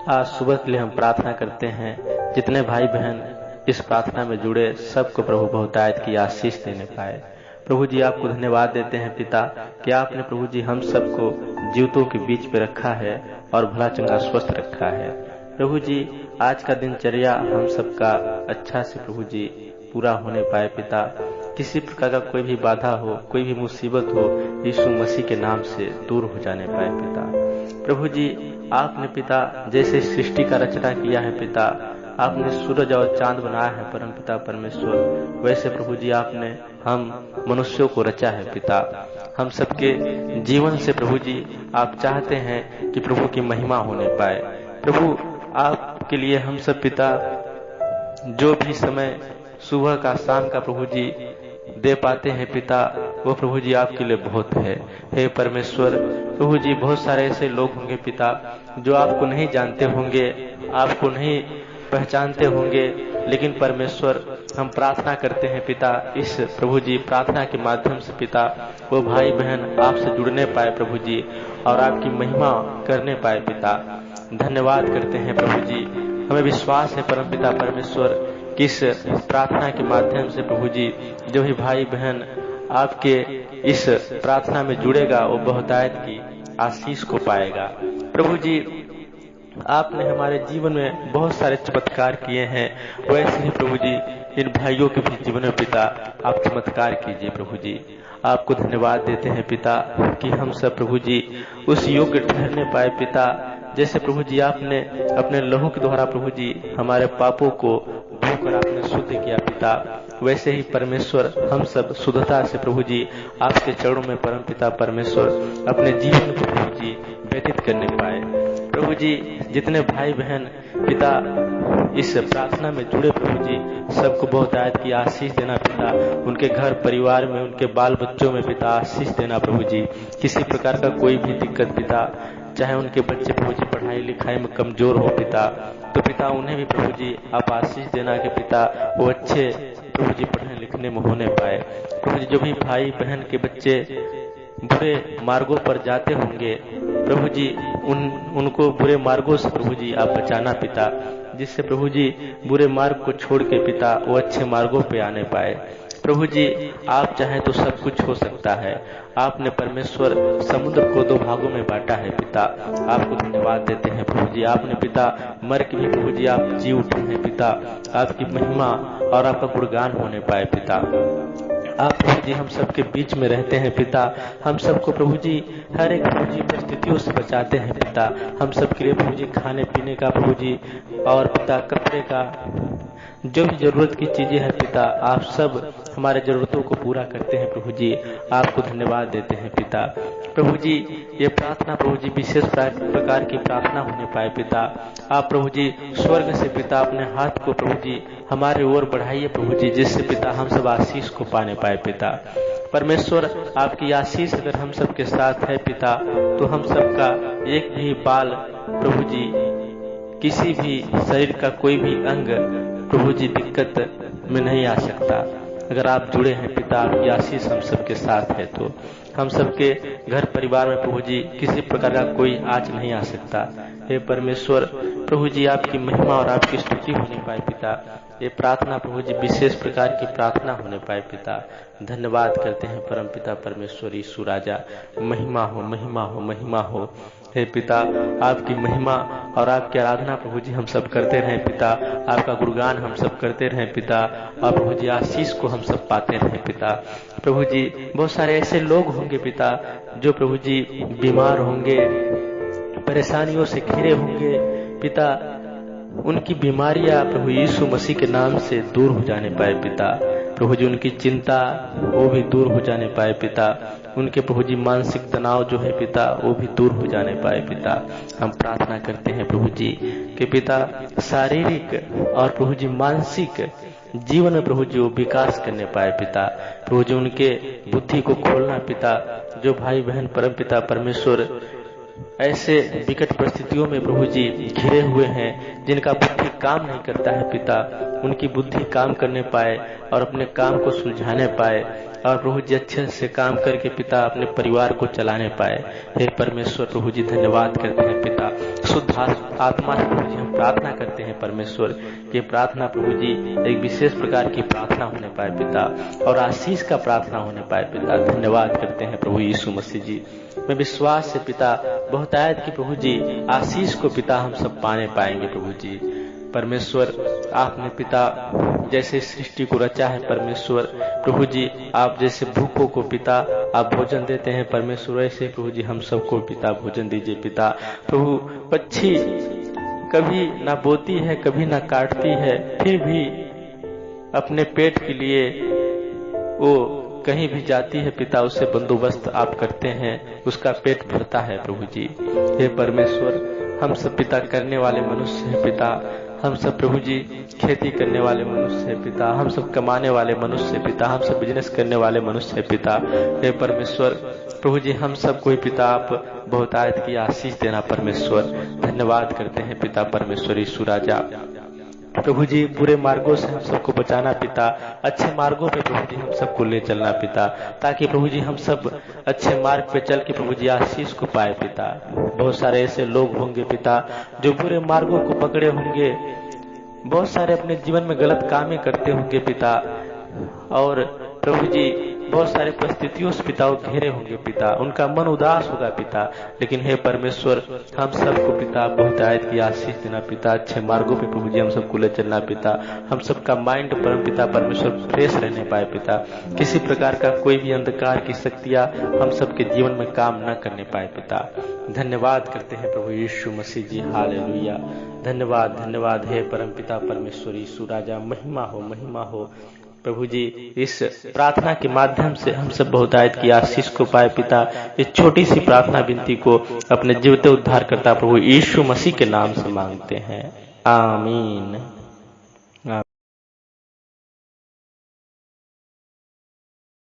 आज सुबह के लिए हम प्रार्थना करते हैं, जितने भाई बहन इस प्रार्थना में जुड़े सबको प्रभु बहुतायत की आशीष देने पाए। प्रभु जी आपको धन्यवाद देते हैं पिता कि आपने प्रभु जी हम सबको जीवितों के बीच पे रखा है और भला चंगा स्वस्थ रखा है। प्रभु जी आज का दिनचर्या हम सबका अच्छा से प्रभु जी पूरा होने पाए पिता। किसी प्रकार का कोई भी बाधा हो, कोई भी मुसीबत हो, यीशु मसीह के नाम से दूर हो जाने पाए पिता। प्रभु जी आपने पिता जैसे सृष्टि का रचना किया है पिता, आपने सूरज और चांद बनाया है परम पिता परमेश्वर, वैसे प्रभु जी आपने हम मनुष्यों को रचा है पिता। हम सबके जीवन से प्रभु जी आप चाहते हैं कि प्रभु की महिमा होने पाए। प्रभु आपके लिए हम सब पिता जो भी समय सुबह का शाम का प्रभु जी दे पाते हैं पिता, वो प्रभु जी आपके लिए बहुत है। हे परमेश्वर प्रभु जी बहुत सारे ऐसे लोग होंगे पिता जो आपको नहीं जानते होंगे, आपको नहीं पहचानते होंगे, लेकिन परमेश्वर हम प्रार्थना करते हैं पिता इस प्रभु जी प्रार्थना के माध्यम से पिता वो भाई बहन आपसे जुड़ने पाए प्रभु जी और आपकी महिमा करने पाए पिता। धन्यवाद करते हैं प्रभु जी। हमें विश्वास है परम पिता परमेश्वर कि इस प्रार्थना के माध्यम से प्रभु जी जो भी भाई बहन आपके इस प्रार्थना में जुड़ेगा वो बहुतायत की आशीष को पाएगा। प्रभु जी आपने हमारे जीवन में बहुत सारे चमत्कार किए हैं, वैसे ही प्रभु जी इन भाइयों के भी जीवन में पिता आप चमत्कार कीजिए प्रभु जी। आपको धन्यवाद देते हैं पिता कि हम सब प्रभु जी उस योग्य ठहरने पाए पिता, जैसे प्रभु जी आपने अपने लहू के द्वारा प्रभु जी हमारे पापों को धोकर आपने शुद्ध किया पिता, वैसे ही परमेश्वर हम सब शुद्धता से प्रभु जी आपके चरणों में परम पिता परमेश्वर अपने जीवन को प्रभु जी व्यतीत करने पाए। प्रभु जी जितने भाई बहन पिता इस प्रार्थना में जुड़े प्रभु जी सबको बहुतायत की आशीष देना पिता, उनके घर परिवार में उनके बाल बच्चों में पिता आशीष देना प्रभु जी। किसी प्रकार का कोई भी दिक्कत पिता, चाहे उनके बच्चे प्रभु जी पढ़ाई लिखाई में कमजोर हो पिता, तो पिता उन्हें भी प्रभु जी आप आशीष देना कि पिता वो अच्छे प्रभु जी पढ़ने लिखने में होने पाए। प्रभु जी जो भी भाई बहन के बच्चे बुरे मार्गों पर जाते होंगे प्रभु जी उनको बुरे मार्गों से प्रभु जी आप बचाना पिता, जिससे प्रभु जी बुरे मार्ग को छोड़ के पिता वो अच्छे मार्गों पे आने पाए। प्रभु जी आप चाहें तो सब कुछ हो सकता है। आपने परमेश्वर समुद्र को दो भागों में बांटा है पिता, आपको धन्यवाद देते हैं प्रभु जी। आपने पिता मर के भी प्रभु जी आप जी उठे हैं पिता, आपकी महिमा और आपका गुणगान होने पाए पिता। आप प्रभु जी हम सबके बीच में रहते हैं पिता, हम सबको प्रभु जी हर एक प्रभु जी परिस्थितियों से बचाते हैं पिता। हम सबके लिए प्रभु जी खाने पीने का प्रभु जी और पिता कपड़े का जो भी जरूरत की चीजें हैं पिता, आप सब हमारे जरूरतों को पूरा करते हैं प्रभु जी। आपको धन्यवाद देते हैं पिता। प्रभु जी ये प्रार्थना प्रभु जी विशेष प्रकार की प्रार्थना होने पाए पिता। आप प्रभु जी स्वर्ग से पिता अपने हाथ को प्रभु जी हमारे ओर बढ़ाइए प्रभु जी, जिससे पिता हम सब आशीष को पाने पाए पिता। परमेश्वर आपकी आशीष अगर हम सब के साथ है पिता, तो हम सबका एक भी बाल प्रभु जी किसी भी शरीर का कोई भी अंग प्रभु जी दिक्कत में नहीं आ सकता। अगर आप जुड़े हैं पिता, आपकी आशीष हम सबके साथ है, तो हम सबके घर परिवार में प्रभु जी किसी प्रकार का कोई आँच नहीं आ सकता। हे परमेश्वर प्रभु जी आपकी महिमा और आपकी स्तुति होने पाए पिता। ये प्रार्थना प्रभु जी विशेष प्रकार की प्रार्थना होने पाए पिता। धन्यवाद करते हैं परम पिता परमेश्वर यीशु राजा। महिमा हो महिमा हो महिमा हो। हे पिता आपकी महिमा और आपकी आराधना प्रभु जी हम सब करते रहें पिता, आपका गुणगान हम सब करते रहें पिता, और प्रभु जी आशीष को हम सब पाते रहें पिता। प्रभु जी बहुत सारे ऐसे लोग होंगे पिता जो प्रभु जी बीमार होंगे, परेशानियों से घिरे होंगे पिता, उनकी बीमारियां प्रभु यीशु मसीह के नाम से दूर हो जाने पाए पिता। प्रभु जी उनकी चिंता वो भी दूर हो जाने पाए पिता, उनके प्रभु जी मानसिक तनाव जो है पिता वो भी दूर हो जाने पाए पिता। हम प्रार्थना करते हैं प्रभु जी कि पिता शारीरिक और प्रभु जी मानसिक जीवन में प्रभु जी वो विकास करने पाए पिता। प्रभु जी उनके बुद्धि को खोलना पिता, जो भाई बहन परम पिता परमेश्वर ऐसे विकट परिस्थितियों में प्रभु जी घिरे हुए हैं, जिनका बुद्धि काम नहीं करता है पिता, उनकी बुद्धि काम करने पाए और अपने काम को सुलझाने पाए। और प्रभु जी अच्छे से काम करके पिता अपने परिवार को चलाने पाए। हे परमेश्वर प्रभु जी धन्यवाद करते हैं पिता। शुद्ध आत्मा से प्रभु जी हम प्रार्थना करते हैं परमेश्वर, ये प्रार्थना प्रभु जी एक विशेष प्रकार की प्रार्थना होने पाए पिता, और आशीष का प्रार्थना होने पाए पिता। धन्यवाद करते हैं प्रभु यीशु मसीह जी। मैं विश्वास से पिता बहुतायत की प्रभु जी आशीष को पिता हम सब पाने पाएंगे प्रभु जी। परमेश्वर आपने पिता जैसे सृष्टि को रचा है परमेश्वर प्रभु जी, आप जैसे भूखों को पिता आप भोजन देते हैं परमेश्वर, ऐसे प्रभु जी हम सबको पिता भोजन दीजिए पिता। प्रभु पक्षी कभी ना बोती है कभी ना काटती है, फिर भी अपने पेट के लिए वो कहीं भी जाती है पिता, उससे बंदोबस्त आप करते हैं, उसका पेट भरता है प्रभु जी। हे परमेश्वर हम सब पिता करने वाले मनुष्य हैं पिता, हम सब प्रभु जी खेती करने वाले मनुष्य हैं पिता, हम सब कमाने वाले मनुष्य हैं पिता, हम सब बिजनेस करने वाले मनुष्य हैं पिता। हे परमेश्वर प्रभु जी हम सब कोई पिता आप बहुतायत की आशीष देना परमेश्वर। धन्यवाद करते हैं पिता परमेश्वर यीशु राजा। प्रभु जी बुरे मार्गों से हम सबको बचाना पिता, अच्छे मार्गों पे प्रभु जी हम सबको ले चलना पिता, ताकि प्रभु जी हम सब अच्छे मार्ग पे चल के प्रभु जी आशीष को पाए पिता। बहुत सारे ऐसे लोग होंगे पिता जो बुरे मार्गों को पकड़े होंगे, बहुत सारे अपने जीवन में गलत कामें करते होंगे पिता, और प्रभु जी बहुत सारे परिस्थितियों से पिता घेरे होंगे पिता, उनका मन उदास होगा पिता। लेकिन हे परमेश्वर हम सबको पिता बहुतायत की आशीष देना पिता, अच्छे मार्गों पे प्रभु जी हम सबको ले चलना पिता, हम सबका माइंड परम पिता परमेश्वर फ्रेश रहने पाए पिता, किसी प्रकार का कोई भी अंधकार की शक्तियां हम सबके जीवन में काम न करने पाए पिता। धन्यवाद करते हैं प्रभु यीशु मसीह जी, हालेलुया। धन्यवाद धन्यवाद हे परम पिता परमेश्वर यीशु राजा, महिमा हो प्रभु जी। इस प्रार्थना के माध्यम से हम सब बहुतायत की आशीष को पाए पिता। इस छोटी सी प्रार्थना विनती को अपने जीवित उद्धारकर्ता प्रभु यीशु मसीह के नाम से मांगते हैं, आमीन।